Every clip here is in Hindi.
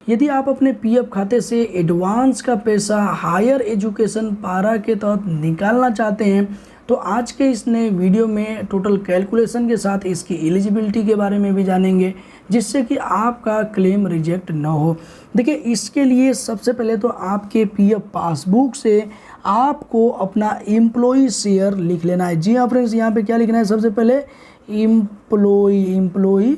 यदि आप अपने पीएफ खाते से एडवांस का पैसा हायर एजुकेशन पारा के तहत निकालना चाहते हैं तो आज के इस नए वीडियो में टोटल कैलकुलेशन के साथ इसकी एलिजिबिलिटी के बारे में भी जानेंगे, जिससे कि आपका क्लेम रिजेक्ट ना हो। देखिए, इसके लिए सबसे पहले तो आपके पीएफ पासबुक से आपको अपना एम्प्लॉई शेयर लिख लेना है। जी हाँ फ्रेंड्स, यहाँ पे क्या लिखना है? सबसे पहले एम्प्लॉई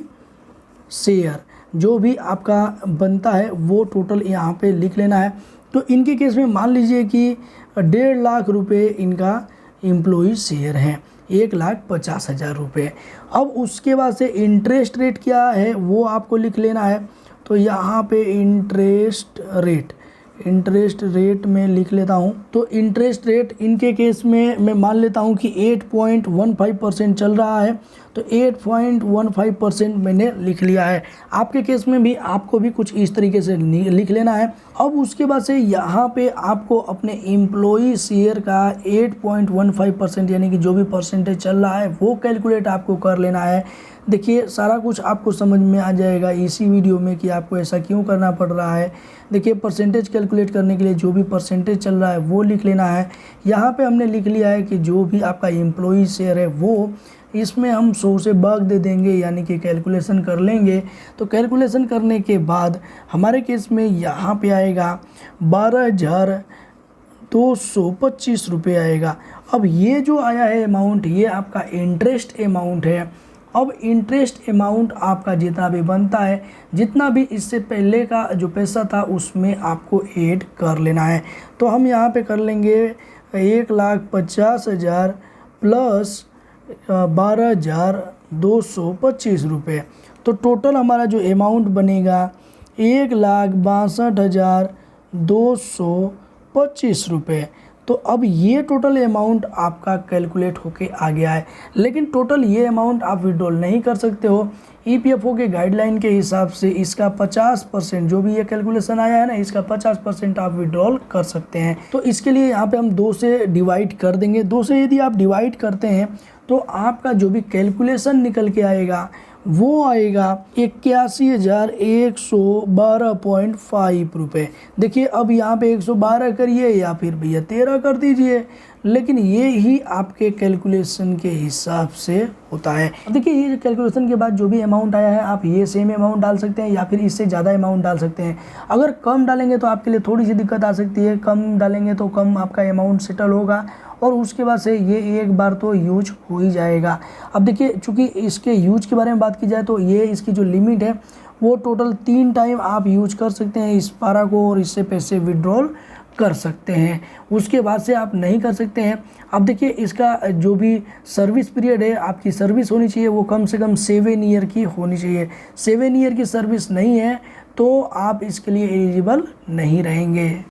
शेयर जो भी आपका बनता है वो टोटल यहाँ पे लिख लेना है। तो इनके केस में मान लीजिए कि 1.5 लाख रुपए इनका एम्प्लॉई शेयर है, 1,50,000 रुपये। अब उसके बाद से इंटरेस्ट रेट क्या है वो आपको लिख लेना है। तो यहाँ पे इंटरेस्ट रेट में लिख लेता हूँ। तो इंटरेस्ट रेट इनके केस में मैं मान लेता हूँ कि 8.15% चल रहा है, तो 8.15% मैंने लिख लिया है। आपके केस में भी आपको भी कुछ इस तरीके से लिख लेना है। अब उसके बाद से यहाँ पे आपको अपने एम्प्लॉई शेयर का 8.15% यानी कि जो भी परसेंटेज चल रहा है वो कैलकुलेट आपको कर लेना है। देखिए, सारा कुछ आपको समझ में आ जाएगा इसी वीडियो में कि आपको ऐसा क्यों करना पड़ रहा है। देखिए, परसेंटेज कैलकुलेट करने के लिए जो भी परसेंटेज चल रहा है वो लिख लेना है। यहाँ पे हमने लिख लिया है कि जो भी आपका एम्प्लॉई शेयर है वो इसमें हम 100 से भाग दे देंगे, यानी कि कैलकुलेशन कर लेंगे। तो कैलकुलेशन करने के बाद हमारे केस में यहाँ पे आएगा 12,225 रुपये आएगा। अब ये जो आया है अमाउंट, ये आपका इंटरेस्ट अमाउंट है। अब इंटरेस्ट अमाउंट आपका जितना भी बनता है, जितना भी इससे पहले का जो पैसा था उसमें आपको ऐड कर लेना है। तो हम यहाँ पे कर लेंगे 1,50,000 प्लस 12,225 रुपये। तो टोटल हमारा जो अमाउंट बनेगा 1,62,225 रुपये। तो अब ये टोटल अमाउंट आपका कैलकुलेट होके आ गया है। लेकिन टोटल ये अमाउंट आप विड्रॉल नहीं कर सकते हो। ईपीएफओ के गाइडलाइन के हिसाब से इसका 50% जो भी ये कैलकुलेशन आया है ना, इसका 50% आप विड्रॉल कर सकते हैं। तो इसके लिए यहाँ पे हम 2 से डिवाइड कर देंगे। 2 से यदि आप डिवाइड करते हैं तो आपका जो भी कैलकुलेशन निकल के आएगा वो आएगा 81,112.5 रुपये। देखिए, अब यहाँ पे 112 करिए या फिर भैया 13 कर दीजिए, लेकिन ये ही आपके कैलकुलेशन के हिसाब से होता है। देखिए, ये कैलकुलेशन के बाद जो भी अमाउंट आया है आप ये सेम अमाउंट डाल सकते हैं या फिर इससे ज़्यादा अमाउंट डाल सकते हैं। अगर कम डालेंगे तो आपके लिए थोड़ी सी दिक्कत आ सकती है, कम डालेंगे तो कम आपका अमाउंट सेटल होगा और उसके बाद से ये एक बार तो यूज हो ही जाएगा। अब देखिए, चूँकि इसके यूज के बारे में बात की जाए तो ये इसकी जो लिमिट है वो टोटल 3 टाइम आप यूज कर सकते हैं इस पारा को और इससे पैसे विड्रॉल कर सकते हैं। उसके बाद से आप नहीं कर सकते हैं। अब देखिए, इसका जो भी सर्विस पीरियड है, आपकी सर्विस होनी चाहिए वो कम से कम 7 ईयर की होनी चाहिए। 7 ईयर की सर्विस नहीं है तो आप इसके लिए एलिजिबल नहीं रहेंगे।